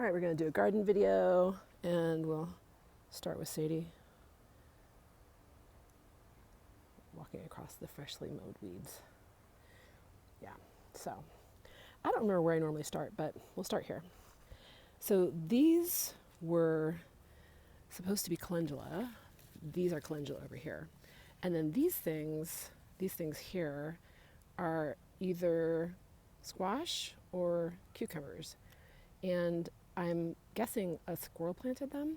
All right, we're going to do a garden video, and we'll start with Sadie walking across the freshly mowed weeds. Yeah, so I don't remember where I normally start, but we'll start here. So these were supposed to be calendula. These are calendula over here. And then these things here are either squash or cucumbers. And I'm guessing a squirrel planted them,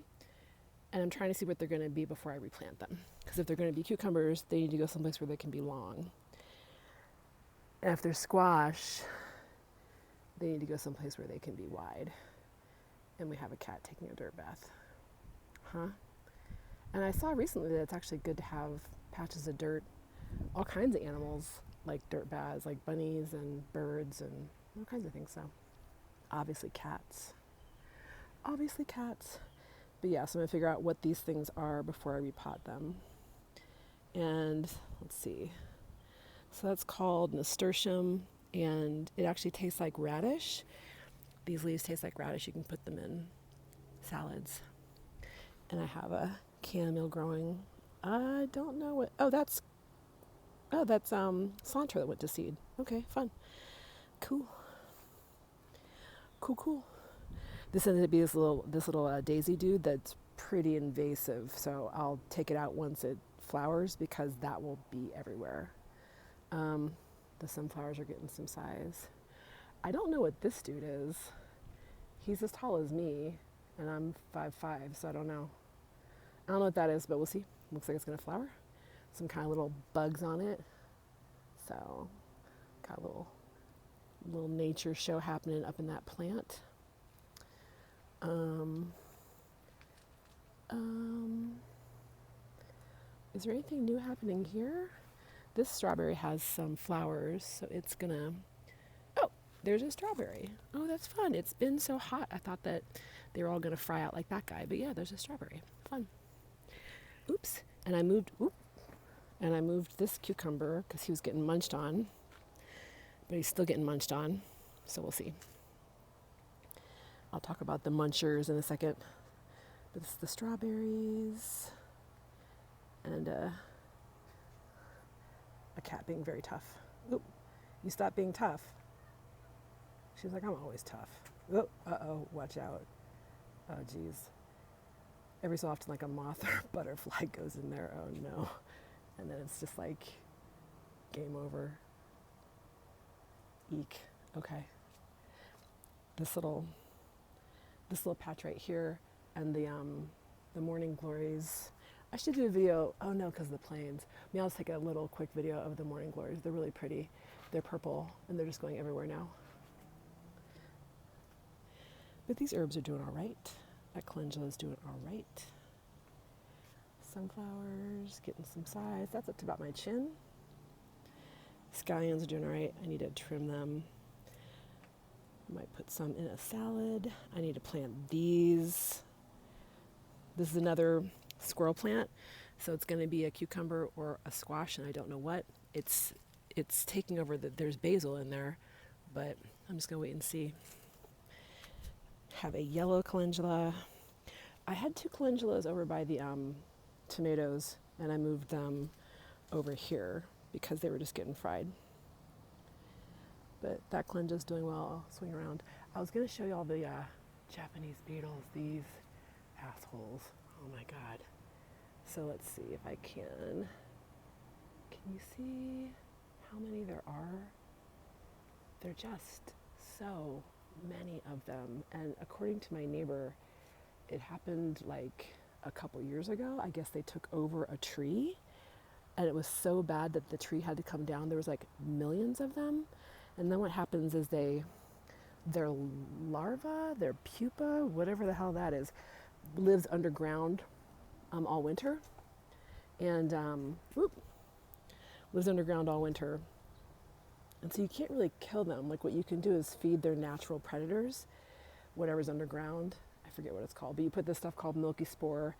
and I'm trying to see what they're going to be before I replant them. Because if they're going to be cucumbers, they need to go someplace where they can be long. And if they're squash, they need to go someplace where they can be wide. And we have a cat taking a dirt bath. Huh? And I saw recently that it's actually good to have patches of dirt. All kinds of animals like dirt baths, like bunnies and birds and all kinds of things. So obviously cats. Obviously cats. But yeah, so I'm going to figure out what these things are before I repot them. And let's see. So that's called nasturtium, and it actually tastes like radish. These leaves taste like radish. You can put them in salads. And I have a chamomile growing. I don't know what. Oh, that's cilantro that went to seed. Okay, fun. Cool. This ended up being this little daisy dude that's pretty invasive. So I'll take it out once it flowers because that will be everywhere. The sunflowers are getting some size. I don't know what this dude is. He's as tall as me, and I'm 5'5", so I don't know. I don't know what that is, but we'll see. Looks like it's gonna flower. Some kind of little bugs on it. So, got a little nature show happening up in that plant. Is there anything new happening here? This strawberry has some flowers, so it's gonna... Oh, there's a strawberry. Oh, that's fun. It's been so hot. I thought that they were all gonna fry out like that guy, but yeah, there's a strawberry. Fun. Oops. And I moved this cucumber because he was getting munched on, but he's still getting munched on, so we'll see. I'll talk about the munchers in a second. But this is the strawberries, and a cat being very tough. Oop, you stop being tough. She's like, I'm always tough. Oh, uh-oh, watch out. Oh, geez. Every so often, like a moth or a butterfly goes in there. Oh, no. And then it's just like, game over. Eek. Okay. This little patch right here, and the morning glories. I should do a video. Oh no, because of the planes. Maybe I'll just take a little quick video of the morning glories. They're really pretty. They're purple, and they're just going everywhere now. But these herbs are doing all right. That calendula is doing all right. Sunflowers getting some size. That's up to about my chin. Scallions are doing all right. I need to trim them. Might put some in a salad. I need to plant these. This is another squirrel plant, so it's going to be a cucumber or a squash, and I don't know what. It's taking over. There's basil in there, but I'm just going to wait and see. Have a yellow calendula. I had 2 calendulas over by the tomatoes, and I moved them over here because they were just getting fried. But that calendula's doing well. I'll swing around. I was going to show you all the Japanese beetles, these assholes. Oh my god. So let's see if I can. Can you see how many there are? There are just so many of them. And according to my neighbor, it happened like a couple years ago. I guess they took over a tree, and it was so bad that the tree had to come down. There was like millions of them. And then what happens is their larva, their pupa, whatever the hell that is, lives underground all winter. And lives underground all winter. And so you can't really kill them. Like what you can do is feed their natural predators, whatever's underground. I forget what it's called. But you put this stuff called milky spore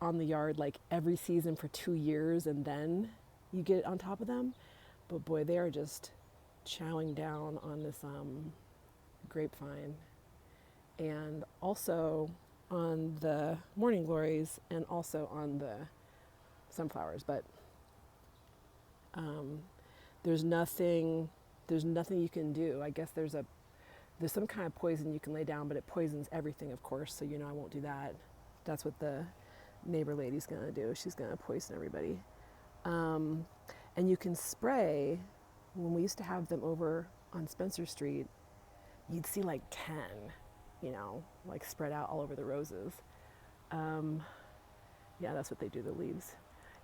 on the yard like every season for 2 years, and then you get it on top of them. But boy, they are just chowing down on this grapevine, and also on the morning glories and also on the sunflowers. But there's nothing you can do. I guess there's some kind of poison you can lay down, but it poisons everything, of course, so I won't do that. That's what the neighbor lady's gonna do. She's gonna poison everybody. And you can spray. When we used to have them over on Spencer Street, you'd see like 10, like spread out all over the roses. Yeah, that's what they do, the leaves.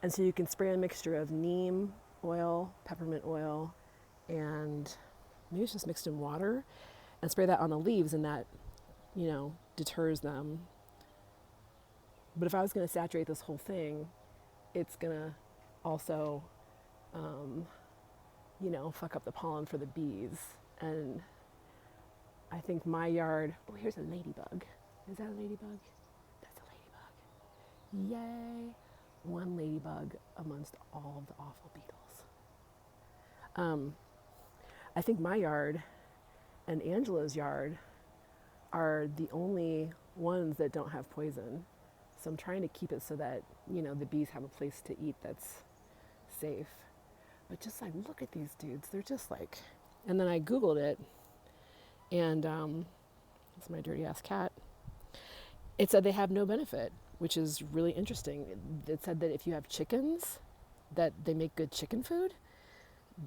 And so you can spray a mixture of neem oil, peppermint oil, and maybe it's just mixed in water, and spray that on the leaves, and that, deters them. But if I was going to saturate this whole thing, it's going to also, fuck up the pollen for the bees. And I think my yard, oh, here's a ladybug. Is that a ladybug? That's a ladybug. Yay. One ladybug amongst all of the awful beetles. I think my yard and Angela's yard are the only ones that don't have poison. So I'm trying to keep it so that, the bees have a place to eat that's safe. But just like, look at these dudes. They're just like, and then I Googled it, and it's my dirty ass cat. It said they have no benefit, which is really interesting. It said that if you have chickens, that they make good chicken food,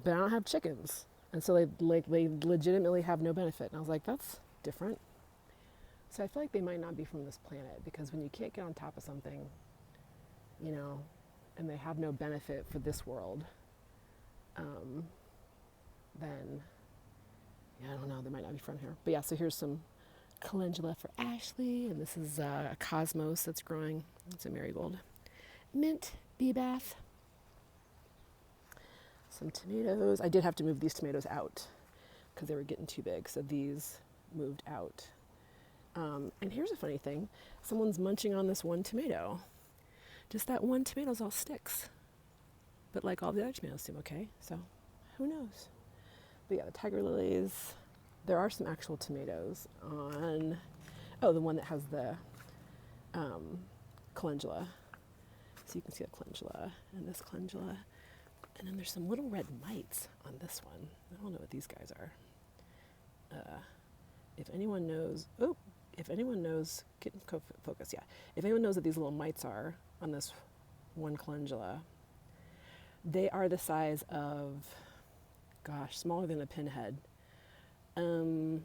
but I don't have chickens. And so they legitimately have no benefit. And I was like, that's different. So I feel like they might not be from this planet, because when you can't get on top of something, and they have no benefit for this world, then, I don't know, they might not be from here. But yeah, so here's some calendula for Ashley, and this is a cosmos that's growing. It's a marigold. Mint bee bath. Some tomatoes. I did have to move these tomatoes out because they were getting too big, so these moved out. And here's a funny thing. Someone's munching on this one tomato. Just that one tomato's all sticks. But like all the other tomatoes seem okay, so who knows? But yeah, the tiger lilies. There are some actual tomatoes on, the one that has the calendula. So you can see the calendula and this calendula. And then there's some little red mites on this one. I don't know what these guys are. If anyone knows, get in focus, yeah. If anyone knows what these little mites are on this one calendula, they are the size of, smaller than a pinhead. I don't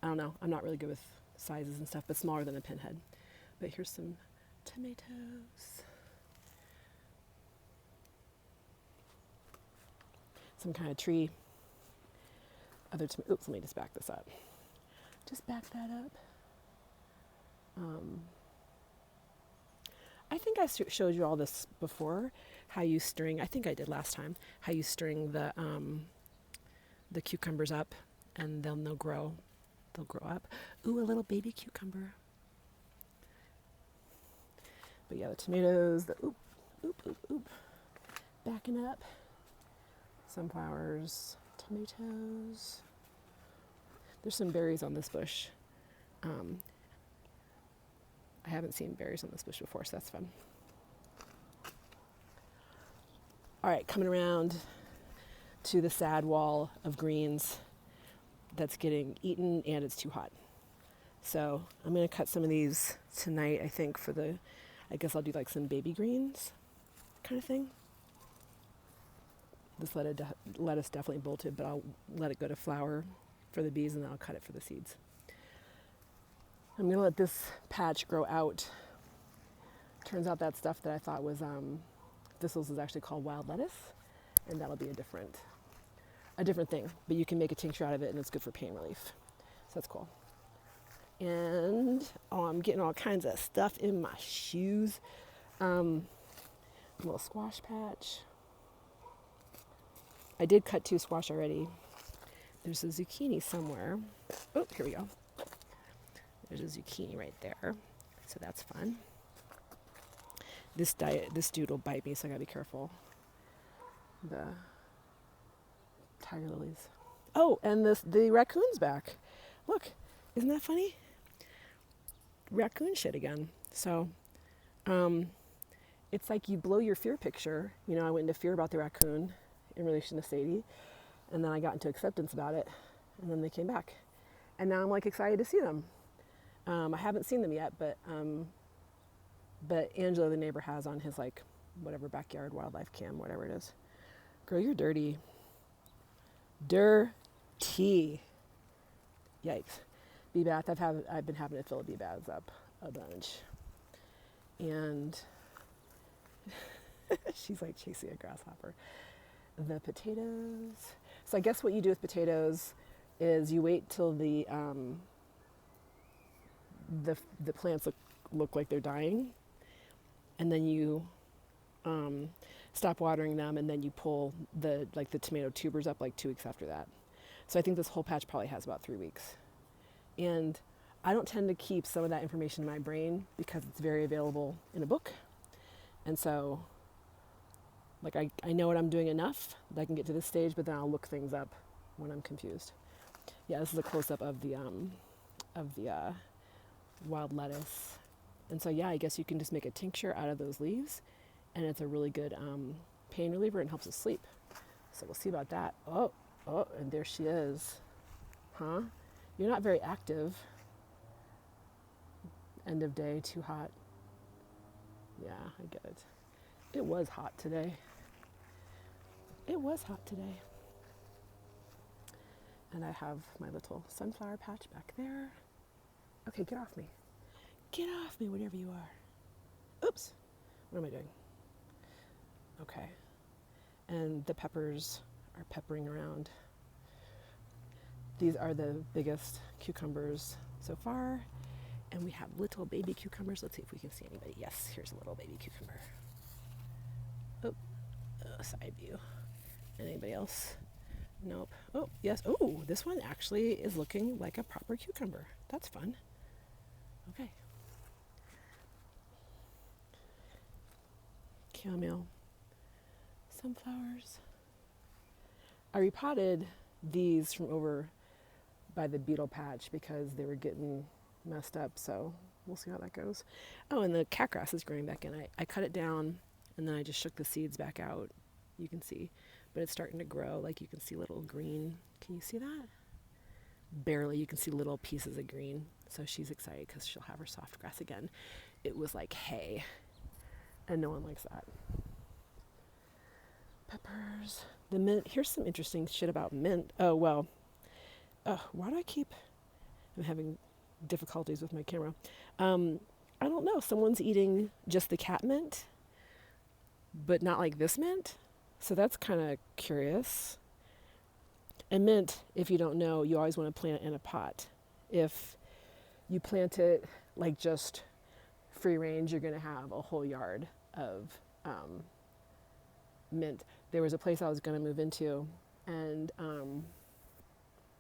know. I'm not really good with sizes and stuff, but smaller than a pinhead. But here's some tomatoes. Some kind of tree. Oops, let me just back this up. Just back that up. I think I showed you all this before, how you string, I think I did last time, how you string the cucumbers up, and then they'll grow up. Ooh, a little baby cucumber. But yeah, the tomatoes, oop, backing up. Sunflowers, tomatoes. There's some berries on this bush. I haven't seen berries on this bush before, so that's fun. All right, coming around to the sad wall of greens that's getting eaten, and it's too hot. So I'm going to cut some of these tonight, I think, I guess I'll do like some baby greens kind of thing. This lettuce definitely bolted, but I'll let it go to flower for the bees, and then I'll cut it for the seeds. I'm going to let this patch grow out. Turns out that stuff that I thought was thistles is actually called wild lettuce, and that'll be a different thing. But you can make a tincture out of it, and it's good for pain relief. So that's cool. And I'm getting all kinds of stuff in my shoes. A little squash patch. I did cut 2 squash already. There's a zucchini somewhere. Oh, here we go. There's a zucchini right there. So that's fun. This dude will bite me, so I gotta be careful. The tiger lilies. Oh, and the raccoon's back. Look, isn't that funny? raccoon shit again. So it's like you blow your fear picture. You know, I went into fear about the raccoon in relation to Sadie, and then I got into acceptance about it, and then they came back. And now I'm like excited to see them. I haven't seen them yet, but Angelo, the neighbor, has on his like whatever backyard wildlife cam, whatever it is. Girl, you're dirty. Dirty. Yikes. Bee bath. I've been having to fill bee baths up a bunch. And she's like chasing a grasshopper. The potatoes. So I guess what you do with potatoes is you wait till the plants look like they're dying, and then you stop watering them, and then you pull the tomato tubers up like 2 weeks after that. So I think this whole patch probably has about 3 weeks. And I don't tend to keep some of that information in my brain because it's very available in a book. And so like I know what I'm doing enough that I can get to this stage, but then I'll look things up when I'm confused. Yeah, this is a close-up of the wild lettuce. And so yeah, I guess you can just make a tincture out of those leaves, and it's a really good pain reliever and helps us sleep. So we'll see about that. Oh, and there she is. Huh? You're not very active. End of day, too hot. Yeah, I get it. It was hot today. And I have my little sunflower patch back there. Okay, get off me. Get off me, whatever you are. Oops. What am I doing? Okay. And the peppers are peppering around. These are the biggest cucumbers so far. And we have little baby cucumbers. Let's see if we can see anybody. Yes, here's a little baby cucumber. Oh, side view. Anybody else? Nope. Oh, yes. Oh, this one actually is looking like a proper cucumber. That's fun. Okay. Chamomile. Sunflowers. I repotted these from over by the beetle patch because they were getting messed up, so we'll see how that goes. Oh, and the cat grass is growing back in. I cut it down and then I just shook the seeds back out. You can see, but it's starting to grow. Like you can see little green. Can you see that? Barely. You can see little pieces of green. So she's excited because she'll have her soft grass again. It was like hay, and no one likes that. Peppers. The mint. Here's some interesting shit about mint. Oh, well. Why do I keep... I'm having difficulties with my camera. I don't know. Someone's eating just the cat mint, but not like this mint. So that's kind of curious. And mint, if you don't know, you always want to plant it in a pot. If you plant it like just free range, you're going to have a whole yard of mint. There was a place I was going to move into, and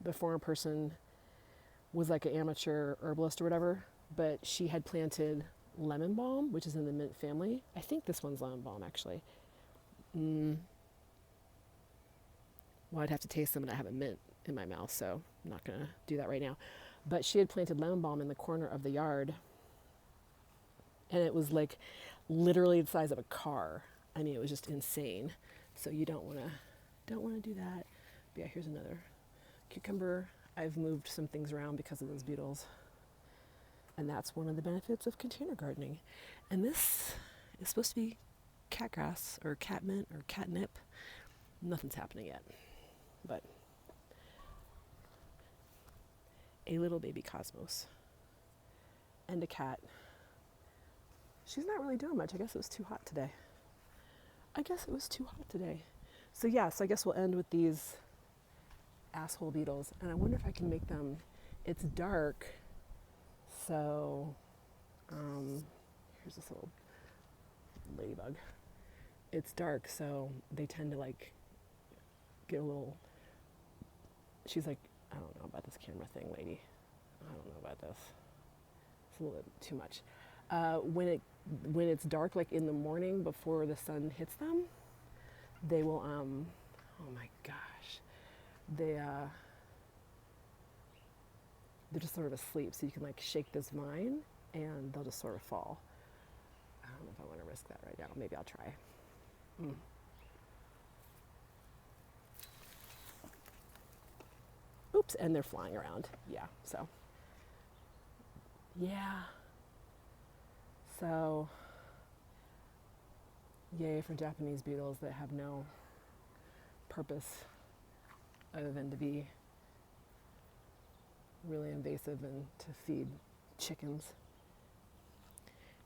the former person was like an amateur herbalist or whatever, but she had planted lemon balm, which is in the mint family. I think this one's lemon balm, actually. Well, I'd have to taste them, and I have a mint in my mouth, so I'm not going to do that right now. But she had planted lemon balm in the corner of the yard, and it was like literally the size of a car. I mean, it was just insane. So you don't want to do that. But yeah, here's another cucumber. I've moved some things around because of those beetles, and that's one of the benefits of container gardening. And this is supposed to be cat grass or cat mint or catnip. Nothing's happening yet, but a little baby cosmos and a cat. She's not really doing much. I guess it was too hot today. So yeah, so I guess we'll end with these asshole beetles, and I wonder if I can make them, it's dark, so here's this little ladybug. It's dark, so they tend to like get a little, she's like, I don't know about this camera thing, lady. I don't know about this. It's a little bit too much. When it's dark, like in the morning before the sun hits them, they will, oh my gosh, they're just sort of asleep, so you can like shake this vine and they'll just sort of fall. I don't know if I want to risk that right now. Maybe I'll try. Oops, and they're flying around. Yeah, so. Yeah. So, yay for Japanese beetles that have no purpose other than to be really invasive and to feed chickens.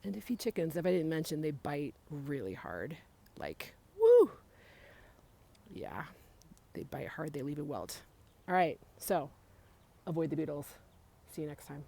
And to feed chickens, if I didn't mention, they bite really hard. Like, woo! Yeah, they bite hard, they leave a welt. All right, so avoid the beetles. See you next time.